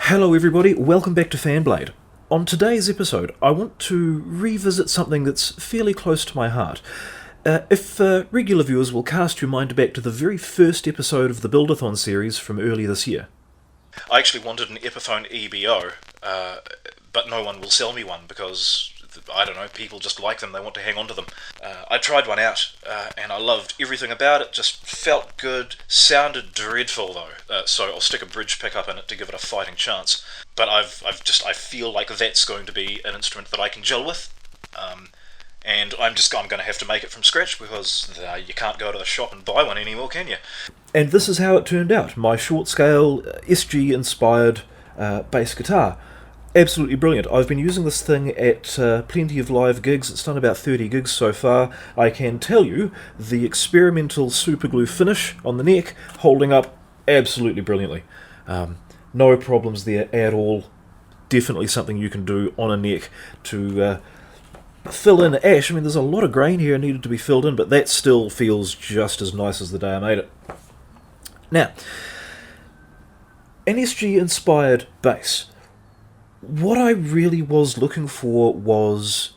Hello everybody, welcome back to Fanblade. On today's episode, I want to revisit something that's fairly close to my heart. If regular viewers will cast your mind back to the very first episode of the Buildathon series from earlier this year. I actually wanted an Epiphone EB0, but no one will sell me one because, I don't know, people just like them, they want to hang on to them. I tried one out, and I loved everything about it, just felt good, sounded dreadful though, so I'll stick a bridge pickup in it to give it a fighting chance. But I feel like that's going to be an instrument that I can gel with, and I'm going to have to make it from scratch because you can't go to the shop and buy one anymore, can you? And this is how it turned out, my short-scale, SG-inspired bass guitar. Absolutely brilliant. I've been using this thing at plenty of live gigs. It's done about 30 gigs so far. I can tell you, the experimental superglue finish on the neck, holding up absolutely brilliantly. No problems there at all. Definitely something you can do on a neck to fill in ash. I mean, there's a lot of grain here needed to be filled in, but that still feels just as nice as the day I made it. Now, an SG-inspired bass. What I really was looking for was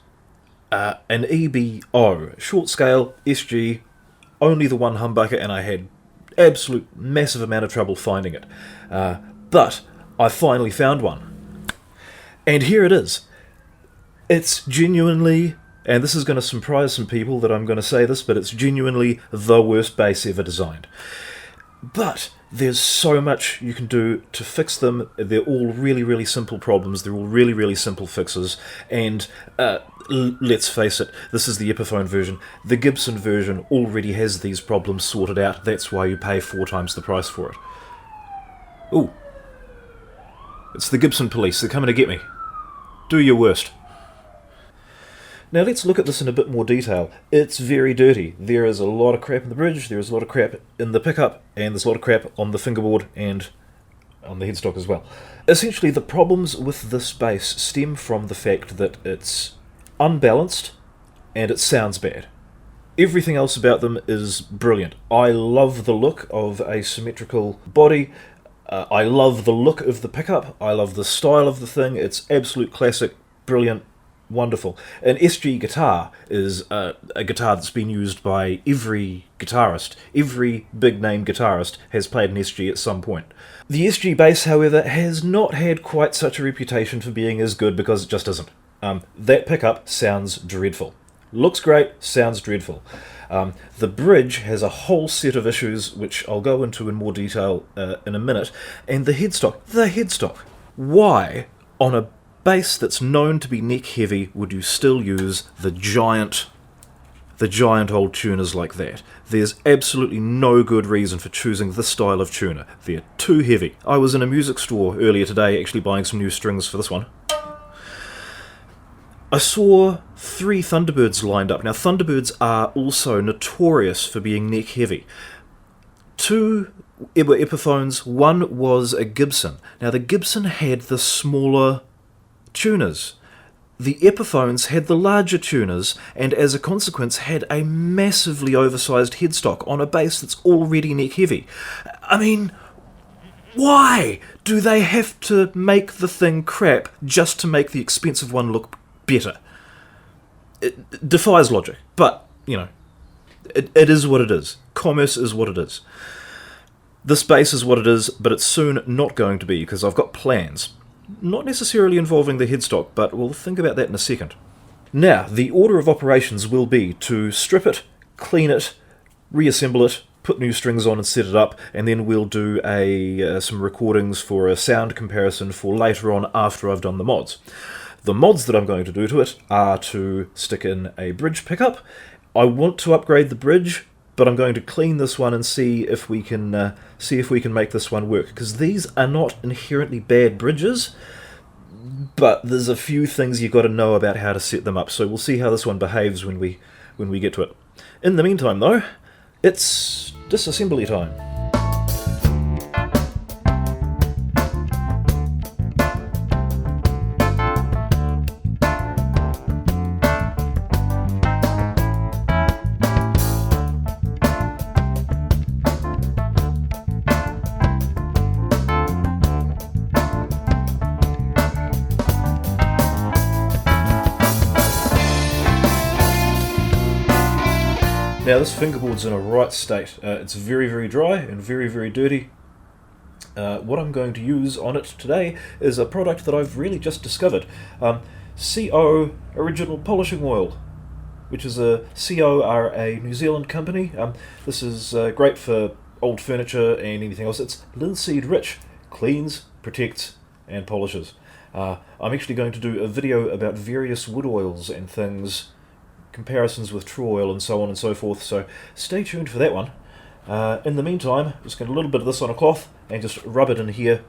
an EB0, short scale, SG, only the one humbucker, and I had absolute massive amount of trouble finding it. But I finally found one. And here it is. It's genuinely, and this is going to surprise some people that I'm going to say this, but it's genuinely the worst bass ever designed. But there's so much you can do to fix them. They're all really, really simple problems. They're all really, really simple fixes. And let's face it, this is the Epiphone version. The Gibson version already has these problems sorted out. That's why you pay 4 times the price for it. Ooh. It's the Gibson police. They're coming to get me. Do your worst. Now let's look at this in a bit more detail. It's very dirty. There is a lot of crap in the bridge, there is a lot of crap in the pickup, and there's a lot of crap on the fingerboard and on the headstock as well. Essentially, the problems with this bass stem from the fact that it's unbalanced and it sounds bad. Everything else about them is brilliant. I love the look of a symmetrical body. I love the look of the pickup. I love the style of the thing. It's absolute classic, brilliant, wonderful. An SG guitar is a guitar that's been used by every guitarist. Every big-name guitarist has played an SG at some point. The SG bass, however, has not had quite such a reputation for being as good because it just isn't. That pickup sounds dreadful. Looks great, sounds dreadful. The bridge has a whole set of issues, which I'll go into in more detail in a minute. And the headstock. Why, on a bass that's known to be neck heavy, would you still use the giant old tuners like that? There's absolutely no good reason for choosing this style of tuner. They're too heavy. I was in a music store earlier today actually buying some new strings for this one. I saw 3 Thunderbirds lined up. Now Thunderbirds are also notorious for being neck heavy. 2 were Epiphones, 1 was a Gibson. Now the Gibson had the smaller tuners. The Epiphones had the larger tuners, and as a consequence had a massively oversized headstock on a bass that's already neck heavy. I mean, why do they have to make the thing crap just to make the expensive one look better? It defies logic, but, you know, it is what it is. Commerce is what it is. This bass is what it is, but it's soon not going to be, because I've got plans. Not necessarily involving the headstock, but we'll think about that in a second. Now, the order of operations will be to strip it, clean it, reassemble it, put new strings on and set it up, and then we'll do some recordings for a sound comparison for later on after I've done the mods. The mods that I'm going to do to it are to stick in a bridge pickup. I want to upgrade the bridge, but I'm going to clean this one and see if we can make this one work, because these are not inherently bad bridges, but there's a few things you've got to know about how to set them up, so we'll see how this one behaves when we get to it. In the meantime though, it's disassembly time. Now this fingerboard's in a right state. It's very, very dry and very, very dirty. What I'm going to use on it today is a product that I've really just discovered. CO Original Polishing Oil, which is CO are a New Zealand company. This is great for old furniture and anything else. It's linseed rich, cleans, protects and polishes. I'm actually going to do a video about various wood oils and things, comparisons with true oil and so on and so forth, so stay tuned for that one. In the meantime, just get a little bit of this on a cloth and just rub it in here.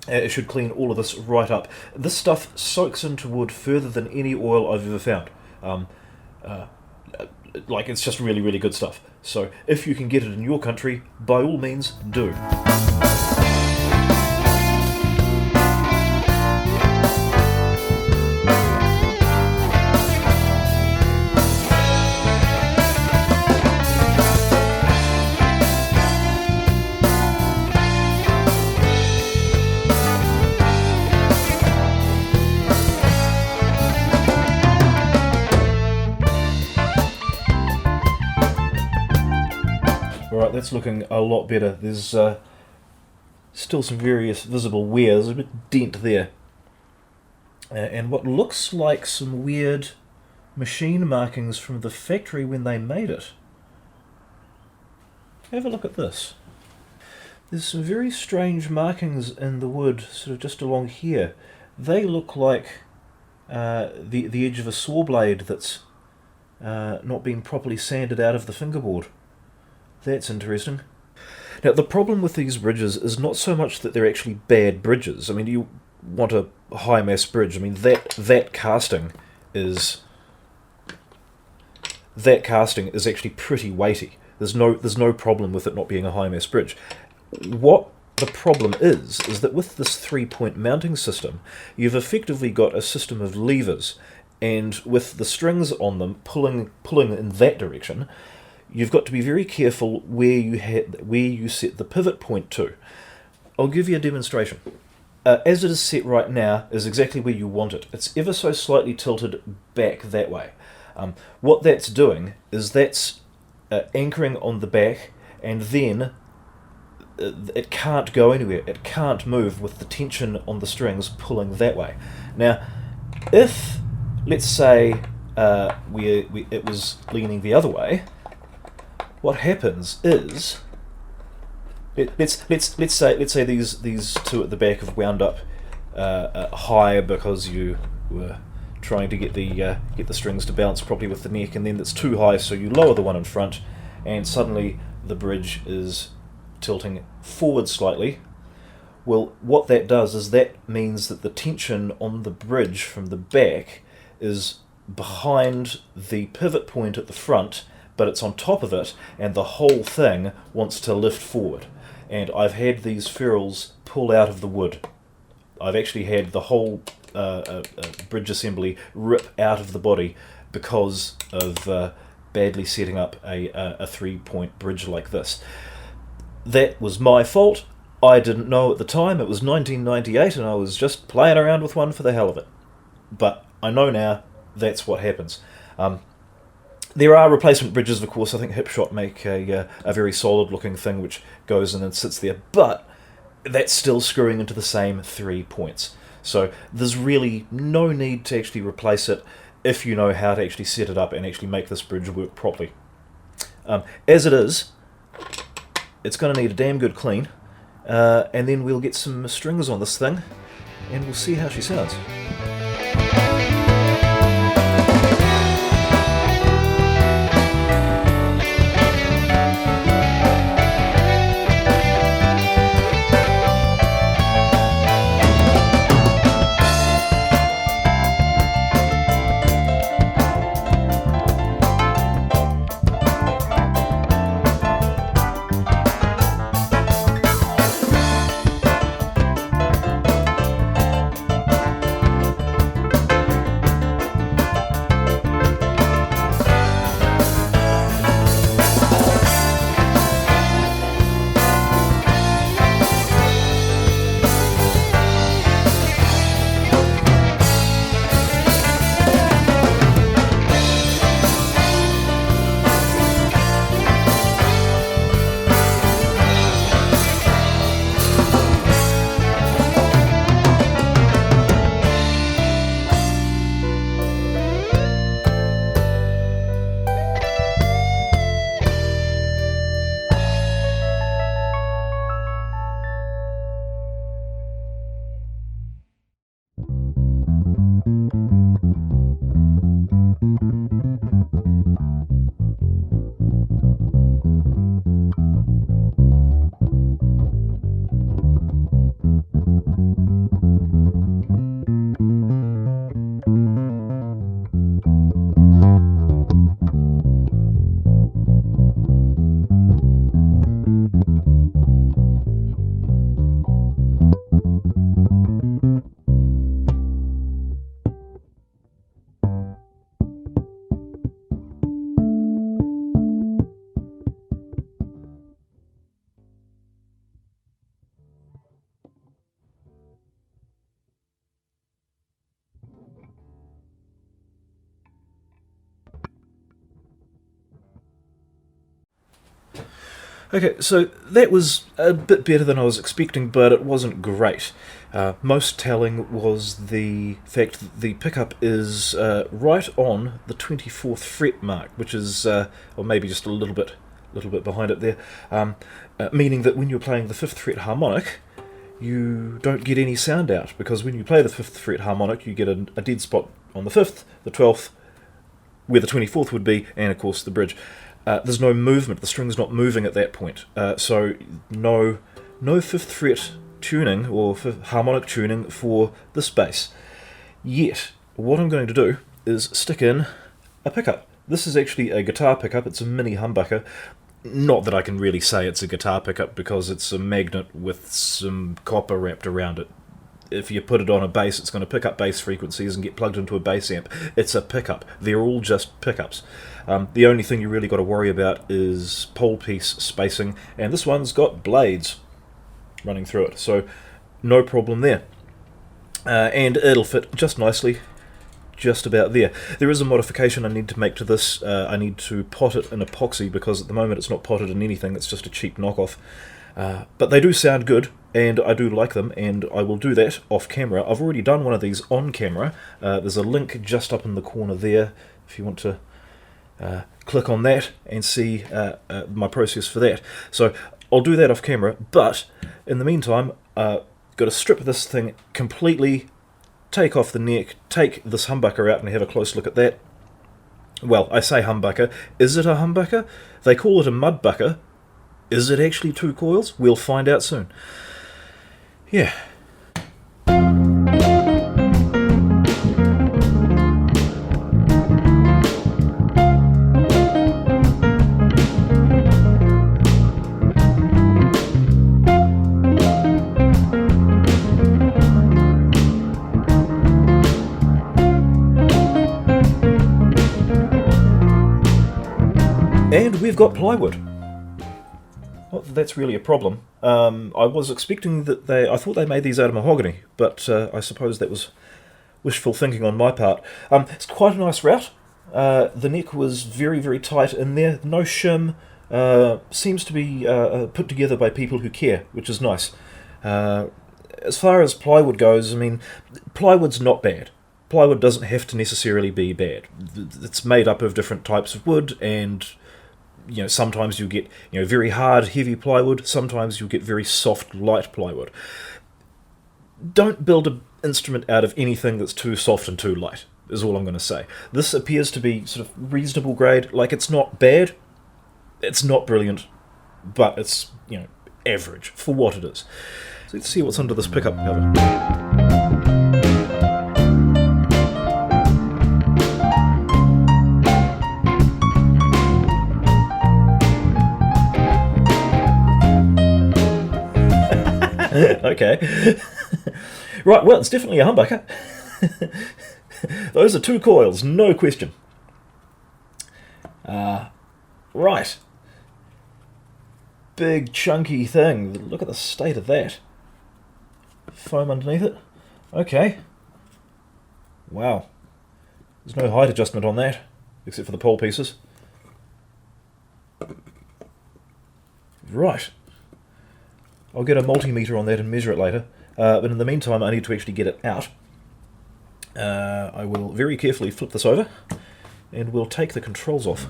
It should clean all of this right up. This stuff soaks into wood further than any oil I've ever found. It's just really, really good stuff. So if you can get it in your country, by all means do. Alright, that's looking a lot better. There's still some various visible wear. There's a bit dent there. And what looks like some weird machine markings from the factory when they made it. Have a look at this. There's some very strange markings in the wood, sort of just along here. They look like the edge of a saw blade that's not been properly sanded out of the fingerboard. That's interesting. Now, the problem with these bridges is not so much that they're actually bad bridges. I mean, you want a high-mass bridge. I mean, that casting is actually pretty weighty. There's no problem with it not being a high-mass bridge. What the problem is that with this three-point mounting system, you've effectively got a system of levers, and with the strings on them pulling in that direction, you've got to be very careful where you set the pivot point to. I'll give you a demonstration. As it is set right now is exactly where you want it. It's ever so slightly tilted back that way. What that's doing is that's anchoring on the back, and then it can't go anywhere. It can't move with the tension on the strings pulling that way. Now, if, let's say, it was leaning the other way, what happens is, let's say these two at the back have wound up higher because you were trying to get the strings to bounce properly with the neck, and then it's too high, so you lower the one in front, and suddenly the bridge is tilting forward slightly. Well, what that does is that means that the tension on the bridge from the back is behind the pivot point at the front, but it's on top of it, and the whole thing wants to lift forward. And I've had these ferrules pull out of the wood. I've actually had the whole bridge assembly rip out of the body because of badly setting up a three-point bridge like this. That was my fault. I didn't know at the time. It was 1998 and I was just playing around with one for the hell of it. But I know now that's what happens. There are replacement bridges, of course. I think Hipshot make a very solid-looking thing which goes in and sits there, but that's still screwing into the same 3 points. So there's really no need to actually replace it if you know how to actually set it up and actually make this bridge work properly. As it is, it's going to need a damn good clean, and then we'll get some strings on this thing, and we'll see how she sounds. Okay, so that was a bit better than I was expecting, but it wasn't great. Most telling was the fact that the pickup is right on the 24th fret mark, which is, or maybe just a little bit behind it there, meaning that when you're playing the 5th fret harmonic, you don't get any sound out, because when you play the 5th fret harmonic, you get a dead spot on the 5th, the 12th, where the 24th would be, and of course the bridge. There's no movement, the string's not moving at that point, so no 5th fret tuning or harmonic tuning for this bass. Yet, what I'm going to do is stick in a pickup. This is actually a guitar pickup, it's a mini humbucker. Not that I can really say it's a guitar pickup because it's a magnet with some copper wrapped around it. If you put it on a bass, it's going to pick up bass frequencies and get plugged into a bass amp. It's a pickup. They're all just pickups. The only thing you really got to worry about is pole piece spacing, and this one's got blades running through it, so no problem there. And it'll fit just nicely, just about there. There is a modification I need to make to this. I need to pot it in epoxy, because at the moment it's not potted in anything, it's just a cheap knockoff. But they do sound good, and I do like them, and I will do that off camera. I've already done one of these on camera. There's a link just up in the corner there if you want to click on that and see my process for that. So I'll do that off camera, but in the meantime, got to strip this thing completely, take off the neck, take this humbucker out and have a close look at that. Well, I say humbucker. Is it a humbucker? They call it a mudbucker. Is it actually 2 coils? We'll find out soon. Yeah. And we've got plywood. Not that that's really a problem. I was expecting that I thought they made these out of mahogany, but I suppose that was wishful thinking on my part. It's quite a nice route. The neck was very, very tight in there. No shim. Seems to be put together by people who care, which is nice. As far as plywood goes, I mean, plywood's not bad. Plywood doesn't have to necessarily be bad. It's made up of different types of wood, and sometimes you get very hard, heavy plywood. Sometimes you'll get very soft, light plywood. Don't build an instrument out of anything that's too soft and too light, is all I'm going to say. This appears to be sort of reasonable grade. Like, it's not bad, it's not brilliant, but it's average for what it is. So let's see what's under this pickup cover. Okay. Right, well, it's definitely a humbucker. Those are 2 coils, no question. Right. Big chunky thing. Look at the state of that. Foam underneath it. Okay. Wow. There's no height adjustment on that, except for the pole pieces. Right. I'll get a multimeter on that and measure it later, but in the meantime I need to actually get it out. I will very carefully flip this over, and we'll take the controls off.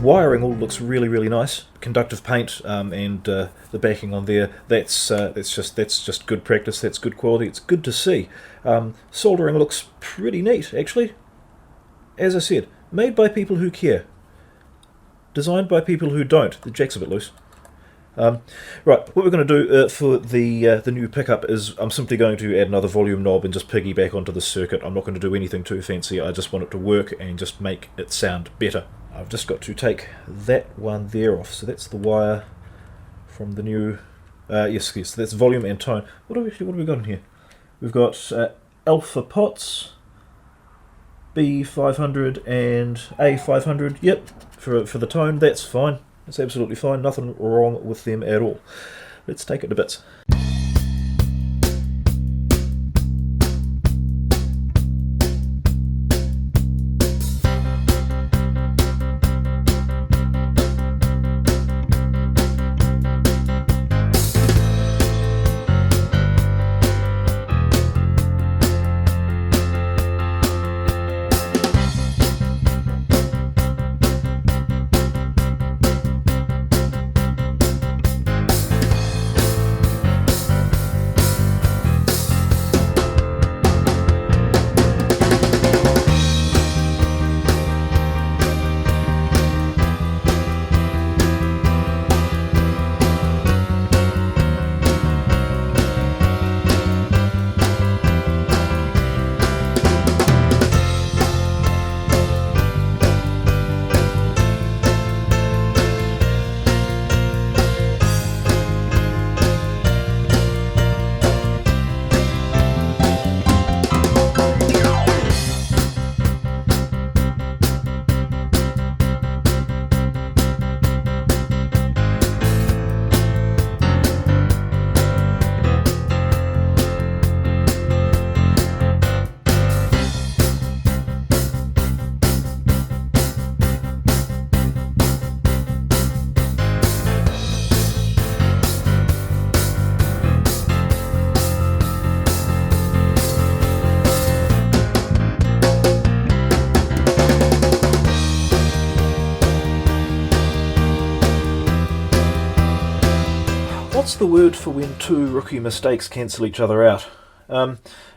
Wiring all looks really, really nice. Conductive paint and the backing on there. That's just good practice. That's good quality. It's good to see. Soldering looks pretty neat, actually. As I said, made by people who care. Designed by people who don't. The jack's a bit loose. Right, what we're going to do for the new pickup is I'm simply going to add another volume knob and just piggyback onto the circuit. I'm not going to do anything too fancy. I just want it to work and just make it sound better. I've just got to take that one there off. So that's the wire from the new... yes, that's volume and tone. What have we got in here? We've got alpha pots, B500 and A500. Yep, for the tone, that's fine. That's absolutely fine. Nothing wrong with them at all. Let's take it to bits. What's the word for when two rookie mistakes cancel each other out?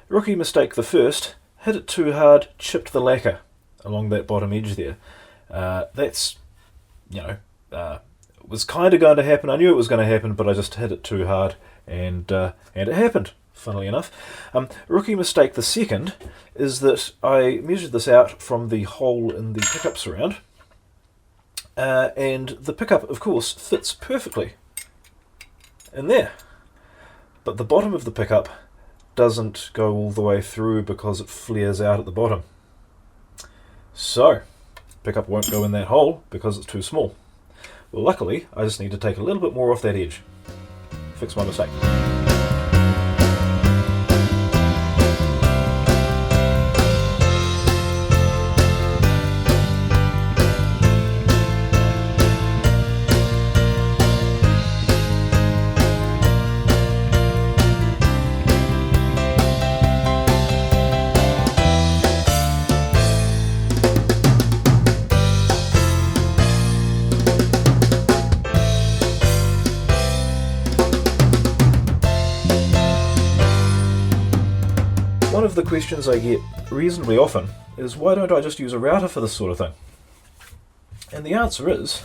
Rookie mistake the first, hit it too hard, chipped the lacquer along that bottom edge there. That's, was kind of going to happen. I knew it was going to happen, but I just hit it too hard, and it happened, funnily enough. Rookie mistake the second is that I measured this out from the hole in the pickup surround, and the pickup, of course, fits perfectly in there, but the bottom of the pickup doesn't go all the way through because it flares out at the bottom. So, pickup won't go in that hole because it's too small. Well, luckily, I just need to take a little bit more off that edge. Fix my mistake. One of the questions I get reasonably often is, why don't I just use a router for this sort of thing? And the answer is,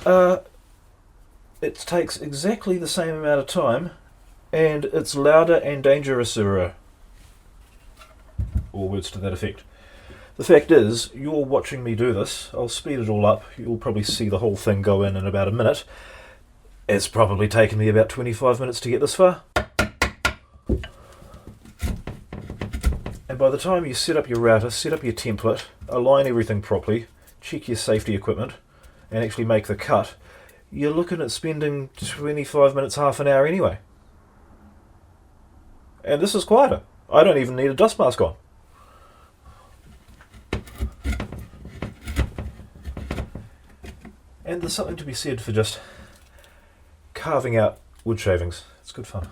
it takes exactly the same amount of time, and it's louder and dangerouser, or words to that effect. The fact is, you're watching me do this. I'll speed it all up. You'll probably see the whole thing go in about a minute. It's probably taken me about 25 minutes to get this far. And by the time you set up your router, set up your template, align everything properly, check your safety equipment, and actually make the cut, you're looking at spending 25 minutes, half an hour anyway. And this is quieter. I don't even need a dust mask on. And there's something to be said for just carving out wood shavings. It's good fun.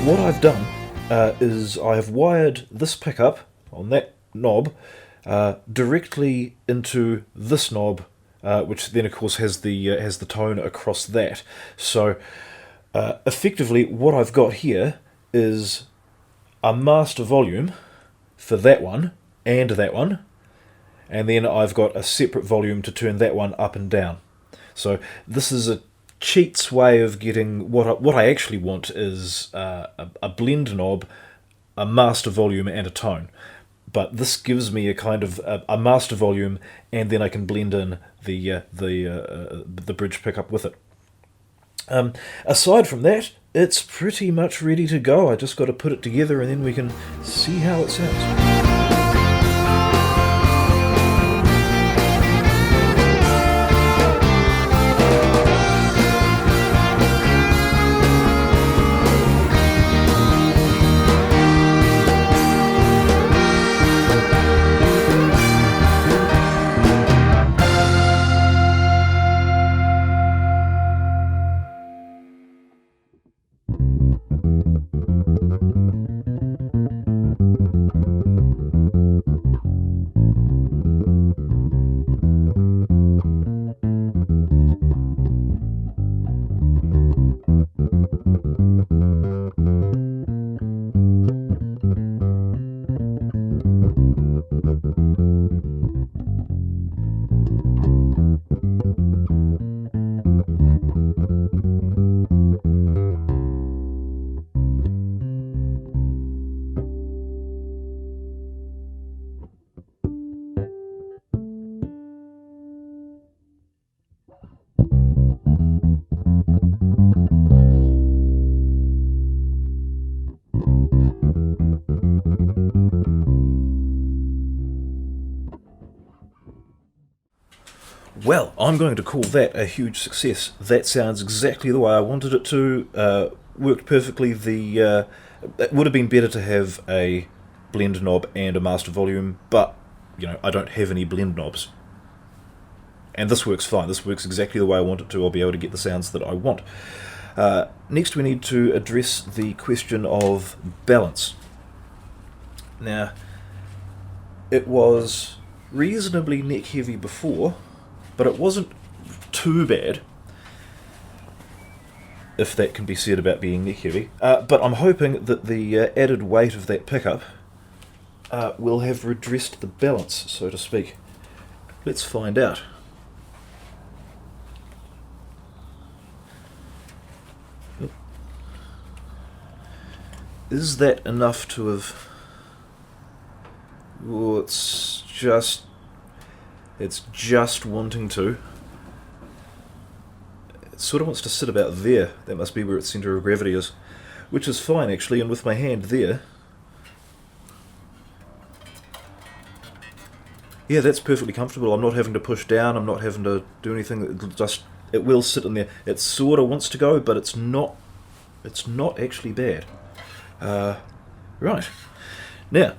what I've done is I have wired this pickup on that knob directly into this knob, which then of course has the tone across that. So effectively what I've got here is a master volume for that one, and then I've got a separate volume to turn that one up and down. So this is a cheat's way of getting what I actually want is a blend knob, a master volume, and a tone. But this gives me a kind of a master volume, and then I can blend in the bridge pickup with it. Aside from that, it's pretty much ready to go. I just got to put it together, and then we can see how it sounds. Well, I'm going to call that a huge success. That sounds exactly the way I wanted it to. Worked perfectly. It would have been better to have a blend knob and a master volume, but I don't have any blend knobs. And this works fine. This works exactly the way I want it to. I'll be able to get the sounds that I want. Next we need to address the question of balance. Now, it was reasonably neck heavy before, but it wasn't too bad, if that can be said about being neck heavy. But I'm hoping that the added weight of that pickup will have redressed the balance, so to speak. Let's find out. Is that enough to have... Oh, it's just wanting to. It sort of wants to sit about there. That must be where its centre of gravity is. Which is fine, actually, and with my hand there... Yeah, that's perfectly comfortable. I'm not having to push down, I'm not having to do anything. It will sit in there. It sort of wants to go, but it's not actually bad. Right. Now,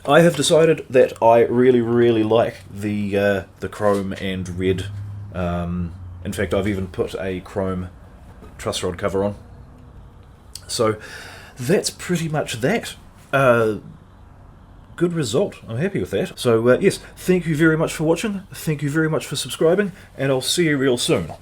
I have decided that I really, really like the chrome and red. In fact, I've even put a chrome truss rod cover on. So that's pretty much that. Good result. I'm happy with that. So yes, thank you very much for watching. Thank you very much for subscribing, and I'll see you real soon.